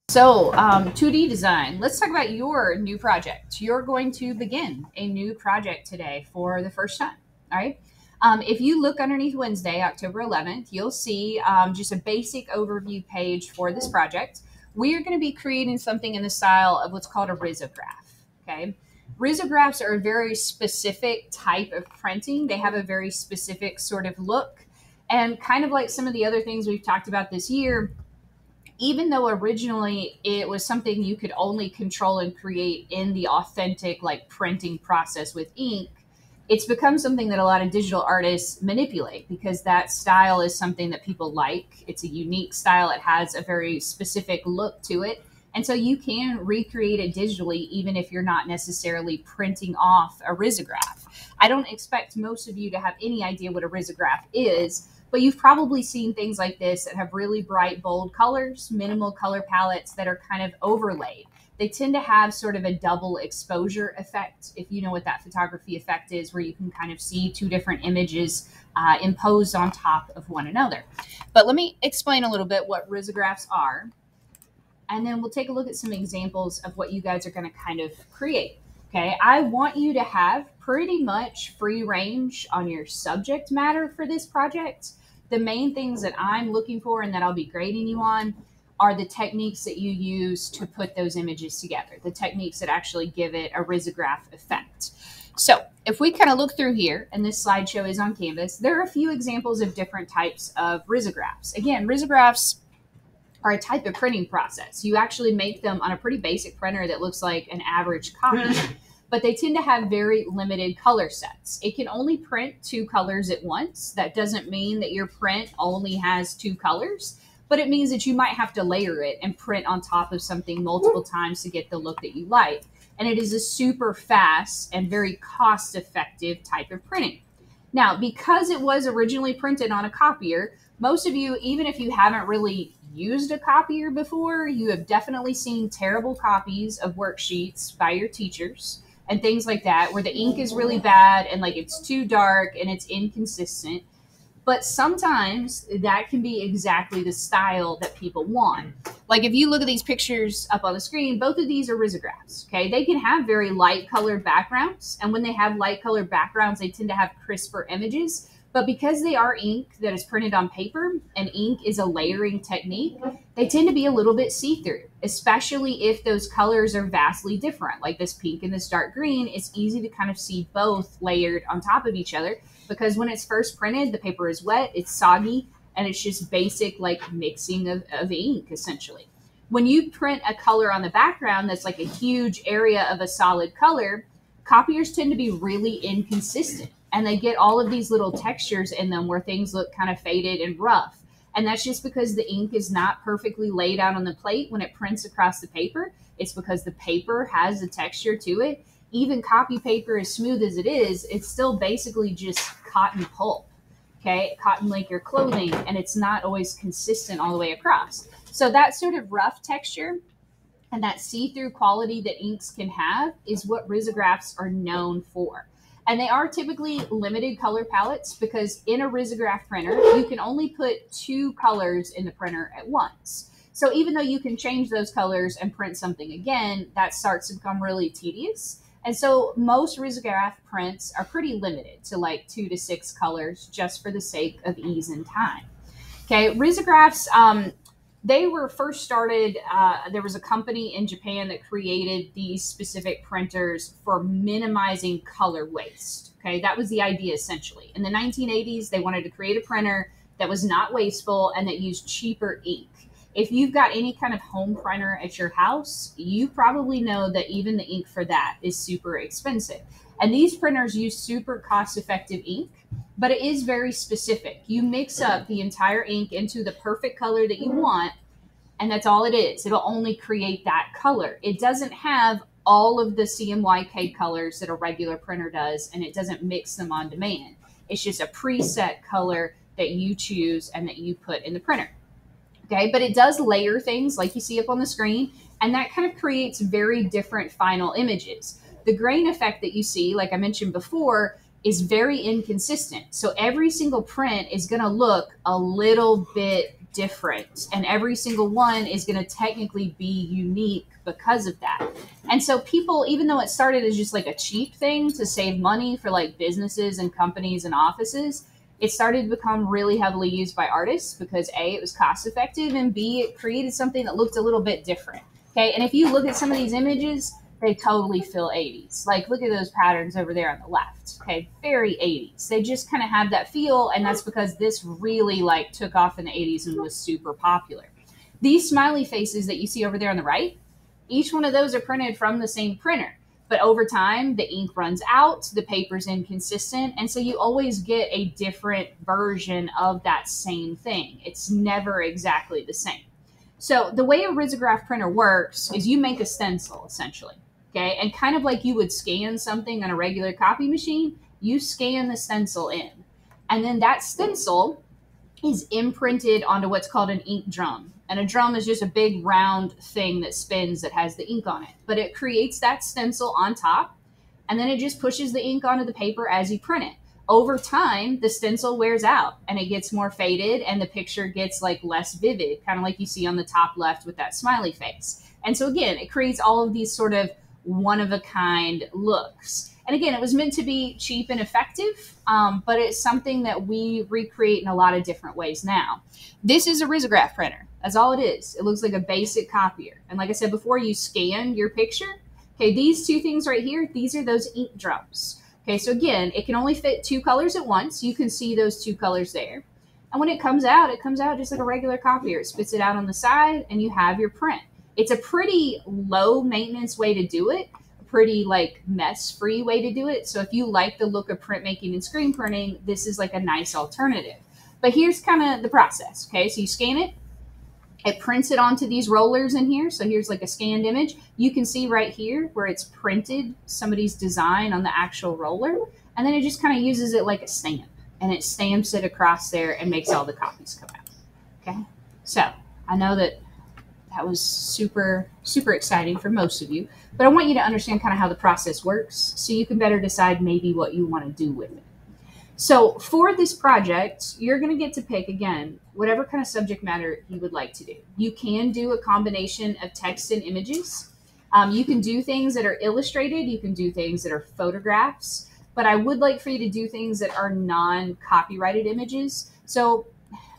So, 2D design. Let's talk about your new project. You're going to begin a new project today for the first time. All right. If you look underneath Wednesday, October 11th, you'll see just a basic overview page for this project. We are going to be creating something in the style of what's called a risograph. Okay. Risographs are a very specific type of printing. They have a very specific sort of look. And kind of like some of the other things we've talked about this year, even though originally it was something you could only control and create in the authentic like printing process with ink, it's become something that a lot of digital artists manipulate because that style is something that people like. It's a unique style. It has a very specific look to it. And so you can recreate it digitally even if you're not necessarily printing off a risograph. I don't expect most of you to have any idea what a risograph is, but you've probably seen things like this that have really bright, bold colors, minimal color palettes that are kind of overlaid. They tend to have sort of a double exposure effect, if you know what that photography effect is, where you can kind of see two different images imposed on top of one another. But let me explain a little bit what risographs are, and then we'll take a look at some examples of what you guys are going to kind of create. Okay, I want you to have pretty much free range on your subject matter for this project. The main things that I'm looking for and that I'll be grading you on are the techniques that you use to put those images together, the techniques that actually give it a risograph effect. So if we kind of look through here, and this slideshow is on Canvas, there are a few examples of different types of risographs. Again, risographs are a type of printing process. You actually make them on a pretty basic printer that looks like an average copy, but they tend to have very limited color sets. It can only print two colors at once. That doesn't mean that your print only has two colors, but it means that you might have to layer it and print on top of something multiple times to get the look that you like. And it is a super fast and very cost-effective type of printing. Now, because it was originally printed on a copier, most of you, even if you haven't really used a copier before, you have definitely seen terrible copies of worksheets by your teachers and things like that, where the ink is really bad and like it's too dark and it's inconsistent. But sometimes that can be exactly the style that people want. Like if you look at these pictures up on the screen, both of these are risographs, okay? They can have very light colored backgrounds. And when they have light colored backgrounds, they tend to have crisper images. But because they are ink that is printed on paper and ink is a layering technique, they tend to be a little bit see-through, especially if those colors are vastly different. Like this pink and this dark green, it's easy to kind of see both layered on top of each other because when it's first printed, the paper is wet, it's soggy, and it's just basic like mixing of ink essentially. When you print a color on the background that's like a huge area of a solid color, copiers tend to be really inconsistent. And they get all of these little textures in them where things look kind of faded and rough. And that's just because the ink is not perfectly laid out on the plate when it prints across the paper. It's because the paper has a texture to it. Even copy paper, as smooth as it is, it's still basically just cotton pulp, okay? Cotton like your clothing, and it's not always consistent all the way across. So that sort of rough texture and that see-through quality that inks can have is what risographs are known for. And they are typically limited color palettes because in a risograph printer, you can only put two colors in the printer at once. So even though you can change those colors and print something again, that starts to become really tedious. And so most risograph prints are pretty limited to like 2 to 6 colors just for the sake of ease and time. Okay, risographs, they were first started, there was a company in Japan that created these specific printers for minimizing color waste. Okay, that was the idea essentially. In the 1980s, they wanted to create a printer that was not wasteful and that used cheaper ink. If you've got any kind of home printer at your house, you probably know that even the ink for that is super expensive. And these printers use super cost-effective ink, but it is very specific. You mix up the entire ink into the perfect color that you want, and that's all it is. It'll only create that color. It doesn't have all of the CMYK colors that a regular printer does, and it doesn't mix them on demand. It's just a preset color that you choose and that you put in the printer. Okay, but it does layer things like you see up on the screen, and that kind of creates very different final images. The grain effect that you see, like I mentioned before, is very inconsistent. So every single print is going to look a little bit different, and every single one is going to technically be unique because of that. And so people, even though it started as just like a cheap thing to save money for like businesses and companies and offices, it started to become really heavily used by artists because A, it was cost effective, and B, it created something that looked a little bit different. Okay, and if you look at some of these images, they totally feel 80s. Like, look at those patterns over there on the left. Okay, very 80s. They just kind of have that feel, and that's because this really like took off in the 80s and was super popular. These smiley faces that you see over there on the right, each one of those are printed from the same printer. But over time, the ink runs out, the paper's inconsistent, and so you always get a different version of that same thing. It's never exactly the same. So the way a risograph printer works is you make a stencil, essentially, okay? And kind of like you would scan something on a regular copy machine, you scan the stencil in. And then that stencil is imprinted onto what's called an ink drum. And a drum is just a big round thing that spins that has the ink on it. But it creates that stencil on top, and then it just pushes the ink onto the paper as you print it. Over time, the stencil wears out and it gets more faded and the picture gets like less vivid, kind of like you see on the top left with that smiley face. And so again, it creates all of these sort of one-of-a-kind looks. And again, it was meant to be cheap and effective, but it's something that we recreate in a lot of different ways now. This is a risograph printer. That's all it is. It looks like a basic copier. And like I said before, you scan your picture. Okay, these two things right here, these are those ink drums. Okay, so again, it can only fit 2 colors at once. You can see those 2 colors there. And when it comes out just like a regular copier. It spits it out on the side and you have your print. It's a pretty low maintenance way to do it, a pretty like mess-free way to do it. So if you like the look of printmaking and screen printing, this is like a nice alternative. But here's kind of the process, okay? So you scan it. It prints it onto these rollers in here. So here's like a scanned image. You can see right here where it's printed somebody's design on the actual roller. And then it just kind of uses it like a stamp. And it stamps it across there and makes all the copies come out. Okay. So I know that was super, super exciting for most of you. But I want you to understand kind of how the process works so you can better decide maybe what you want to do with it. So for this project, you're going to get to pick, again, whatever kind of subject matter you would like to do. You can do a combination of text and images. You can do things that are illustrated. You can do things that are photographs. But I would like for you to do things that are non-copyrighted images. So,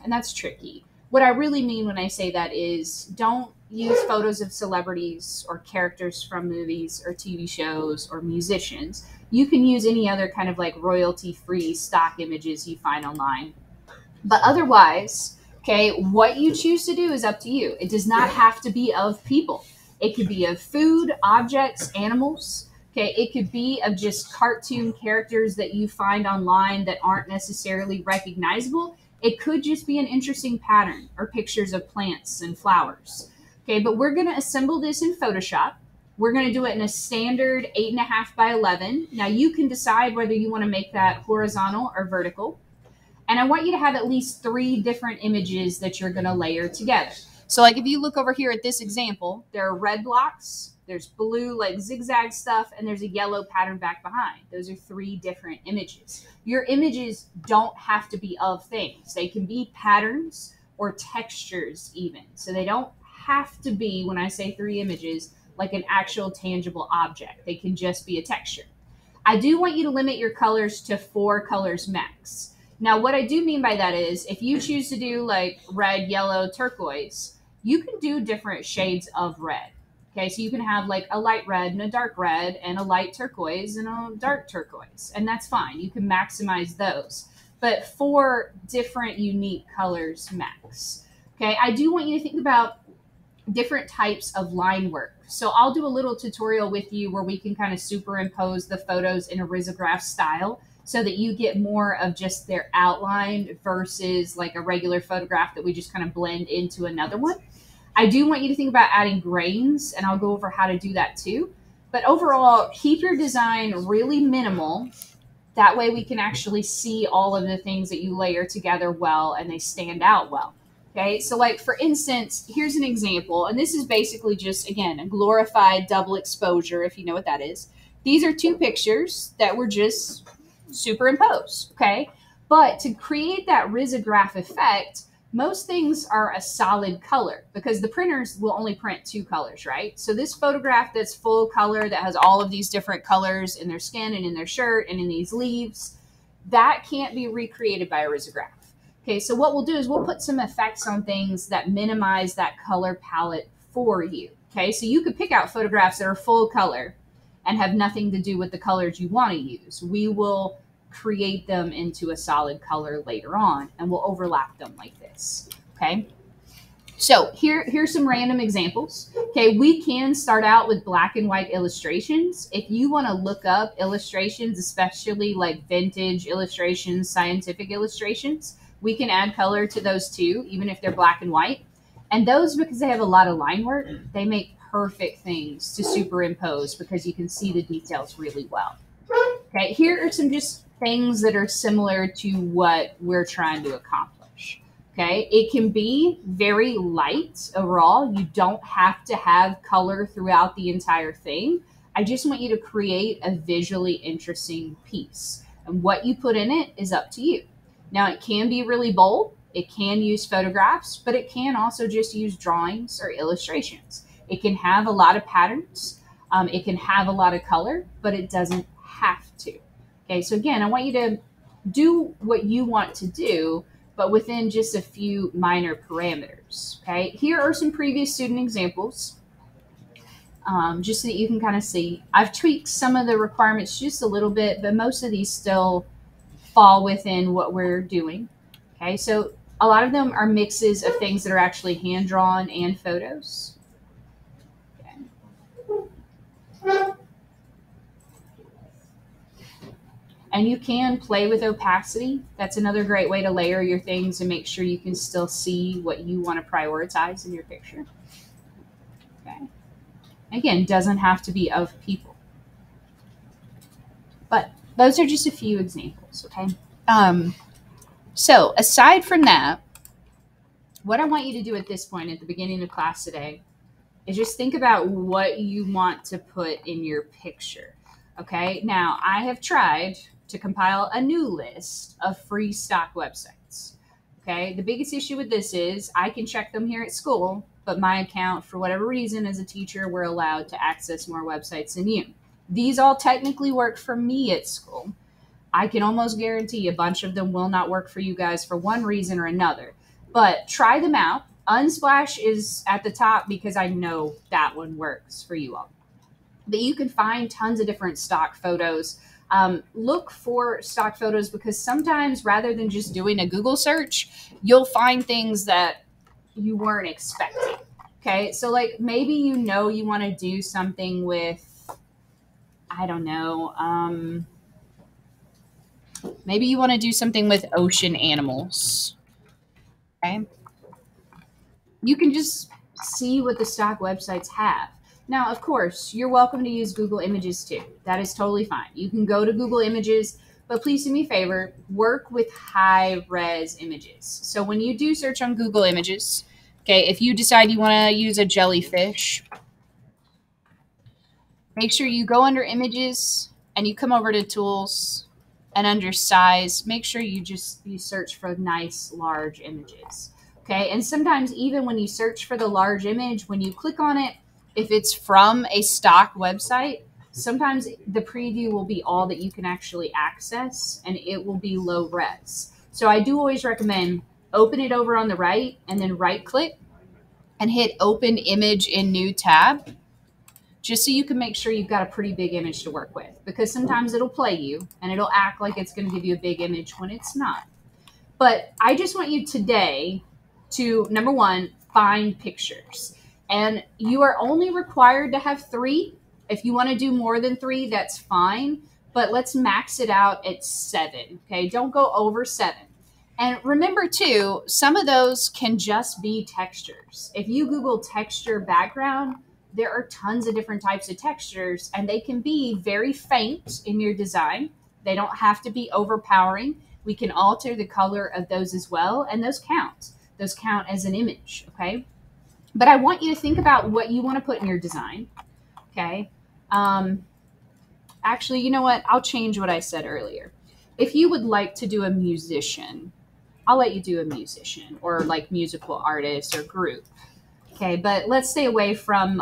and that's tricky. What I really mean when I say that is don't use photos of celebrities or characters from movies or TV shows or musicians. You can use any other kind of like royalty-free stock images you find online. But otherwise, okay, what you choose to do is up to you. It does not have to be of people. It could be of food, objects, animals. Okay, it could be of just cartoon characters that you find online that aren't necessarily recognizable. It could just be an interesting pattern or pictures of plants and flowers. Okay, but we're going to assemble this in Photoshop. We're going to do it in a standard 8.5 by 11. Now you can decide whether you want to make that horizontal or vertical. And I want you to have at least 3 different images that you're going to layer together. So like if you look over here at this example, there are red blocks, there's blue like zigzag stuff, and there's a yellow pattern back behind. Those are 3 different images. Your images don't have to be of things. They can be patterns or textures even. So they don't have to be, when I say 3 images, like an actual tangible object. They can just be a texture. I do want you to limit your colors to 4 colors max. Now, what I do mean by that is if you choose to do like red, yellow, turquoise, you can do different shades of red. Okay, so you can have like a light red and a dark red and a light turquoise and a dark turquoise, and that's fine. You can maximize those, but 4 different unique colors max. Okay, I do want you to think about different types of line work. So I'll do a little tutorial with you where we can kind of superimpose the photos in a risograph style so that you get more of just their outline versus like a regular photograph that we just kind of blend into another one. I do want you to think about adding grains, and I'll go over how to do that too. But overall, keep your design really minimal. That way we can actually see all of the things that you layer together well and they stand out well. Okay, so like for instance, here's an example, and this is basically just, again, a glorified double exposure, if you know what that is. These are 2 pictures that were just superimposed, okay? But to create that risograph effect, most things are a solid color because the printers will only print 2 colors, right? So this photograph that's full color that has all of these different colors in their skin and in their shirt and in these leaves, that can't be recreated by a risograph. Okay, so what we'll do is we'll put some effects on things that minimize that color palette for you. Okay, so you could pick out photographs that are full color and have nothing to do with the colors you want to use. We will create them into a solid color later on, and we'll overlap them like this. Okay, so here's some random examples. Okay, we can start out with black and white illustrations. If you want to look up illustrations, especially like vintage illustrations, scientific illustrations, we can add color to those too, even if they're black and white. And those, because they have a lot of line work, they make perfect things to superimpose because you can see the details really well. Okay, here are some just things that are similar to what we're trying to accomplish. Okay, it can be very light overall. You don't have to have color throughout the entire thing. I just want you to create a visually interesting piece. And what you put in it is up to you. Now, it can be really bold. It can use photographs, but it can also just use drawings or illustrations. It can have a lot of patterns. It can have a lot of color, but it doesn't have to. Okay, so again, I want you to do what you want to do, but within just a few minor parameters. Okay, here are some previous student examples, just so that you can kind of see. I've tweaked some of the requirements just a little bit, but most of these still fall within what we're doing. Okay, so a lot of them are mixes of things that are actually hand-drawn and photos. Okay. And you can play with opacity. That's another great way to layer your things and make sure you can still see what you want to prioritize in your picture. Okay. Again, doesn't have to be of people. But those are just a few examples, okay? So aside from that, what I want you to do at this point at the beginning of class today is just think about what you want to put in your picture. Okay, now I have tried to compile a new list of free stock websites. Okay, the biggest issue with this is I can check them here at school, but my account, for whatever reason, as a teacher, we're allowed to access more websites than you. These all technically work for me at school. I can almost guarantee a bunch of them will not work for you guys for one reason or another. But try them out. Unsplash is at the top because I know that one works for you all. But you can find tons of different stock photos. Look for stock photos because sometimes rather than just doing a Google search, you'll find things that you weren't expecting. Okay, so like maybe you want to do something with, I don't know, maybe you want to do something with ocean animals. Okay. You can just see what the stock websites have. Now, of course, you're welcome to use Google Images too. That is totally fine. You can go to Google Images, but please do me a favor, work with high-res images. So when you do search on Google Images, okay, if you decide you want to use a jellyfish, make sure you go under Images and you come over to Tools, and under Size, make sure you search for nice large images. Okay, and sometimes even when you search for the large image, when you click on it, if it's from a stock website, sometimes the preview will be all that you can actually access and it will be low res. So I do always recommend open it over on the right and then right click and hit Open Image in New Tab, just so you can make sure you've got a pretty big image to work with, because sometimes it'll play you and it'll act like it's going to give you a big image when it's not. But I just want you today to, number one, find pictures. And you are only required to have 3. If you want to do more than 3, that's fine. But let's max it out at 7. Okay, don't go over 7. And remember too, some of those can just be textures. If you Google texture background, there are tons of different types of textures and they can be very faint in your design. They don't have to be overpowering. We can alter the color of those as well, and those count. Those count as an image, okay? But I want you to think about what you want to put in your design, okay? Actually, you know what? I'll change what I said earlier. If you would like to do a musician, I'll let you do a musician or like musical artist or group. Okay, but let's stay away from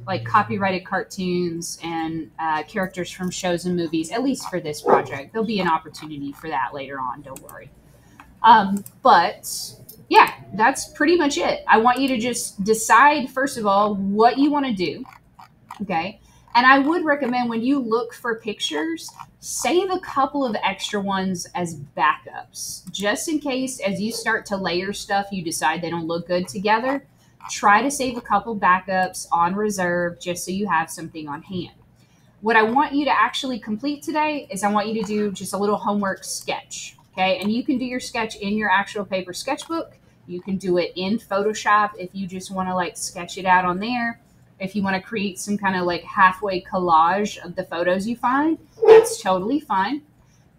like copyrighted cartoons and characters from shows and movies, at least for this project. There'll be an opportunity for that later on, don't worry. But yeah, that's pretty much it. I want you to just decide, first of all, what you want to do. Okay. And I would recommend when you look for pictures, save a couple of extra ones as backups, just in case as you start to layer stuff, you decide they don't look good together. Try to save a couple backups on reserve just so you have something on hand. What I want you to actually complete today is I want you to do just a little homework sketch. Okay. And you can do your sketch in your actual paper sketchbook. You can do it in Photoshop if you just want to like sketch it out on there. If you want to create some kind of like halfway collage of the photos you find, that's totally fine.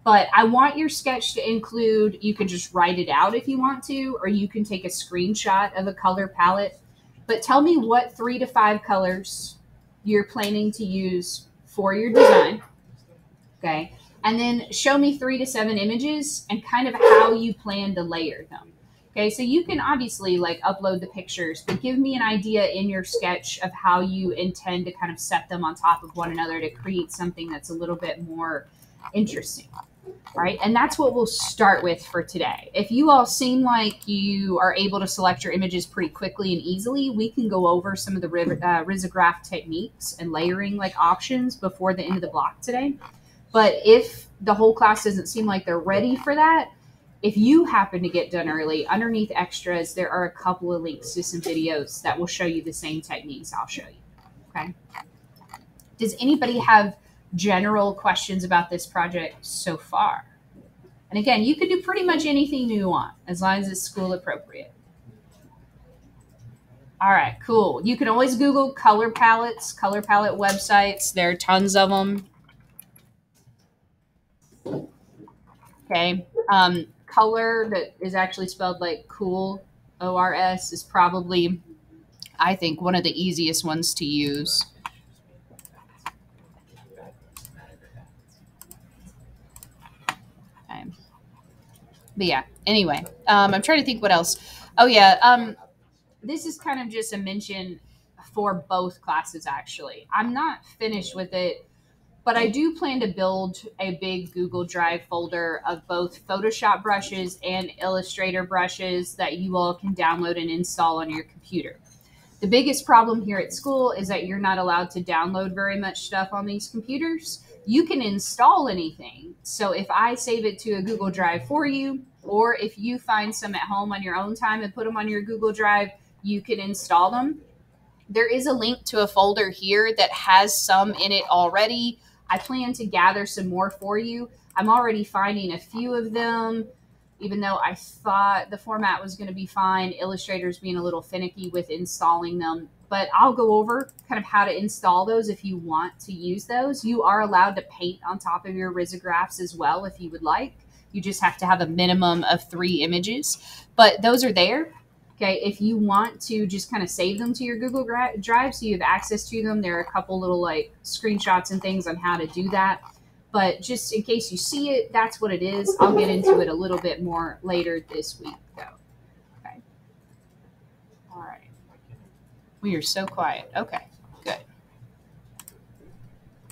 But I want your sketch to include, you can just write it out if you want to, or you can take a screenshot of a color palette. But tell me what 3 to 5 colors you're planning to use for your design. Okay. And then show me 3 to 7 images and kind of how you plan to layer them. Okay, so you can obviously like upload the pictures, but give me an idea in your sketch of how you intend to kind of set them on top of one another to create something that's a little bit more interesting. All right, and that's what we'll start with for today. If you all seem like you are able to select your images pretty quickly and easily, we can go over some of the Risograph techniques and layering like options before the end of the block today. But if the whole class doesn't seem like they're ready for that, if you happen to get done early, underneath extras, there are a couple of links to some videos that will show you the same techniques I'll show you. Okay. Does anybody have general questions about this project so far? And again, you can do pretty much anything you want as long as it's school appropriate. All right, cool. You can always Google color palettes, color palette websites. There are tons of them. Okay. Color that is actually spelled like cool, O-R-S, is probably, I think, one of the easiest ones to use. Okay. But yeah, anyway, I'm trying to think what else. Oh yeah, this is kind of just a mention for both classes, actually. I'm not finished with it, but I do plan to build a big Google Drive folder of both Photoshop brushes and Illustrator brushes that you all can download and install on your computer. The biggest problem here at school is that you're not allowed to download very much stuff on these computers. You can install anything. So if I save it to a Google Drive for you, or if you find some at home on your own time and put them on your Google Drive, you can install them. There is a link to a folder here that has some in it already. I plan to gather some more for you. I'm already finding a few of them, even though I thought the format was going to be fine. Illustrator's being a little finicky with installing them, but I'll go over kind of how to install those if you want to use those. You are allowed to paint on top of your Risographs as well if you would like. You just have to have a minimum of 3 images, but those are there. Okay, if you want to just kind of save them to your Google Drive so you have access to them, there are a couple little like screenshots and things on how to do that. But just in case you see it, that's what it is. I'll get into it a little bit more later this week, though. Okay. All right. We are so quiet. Okay.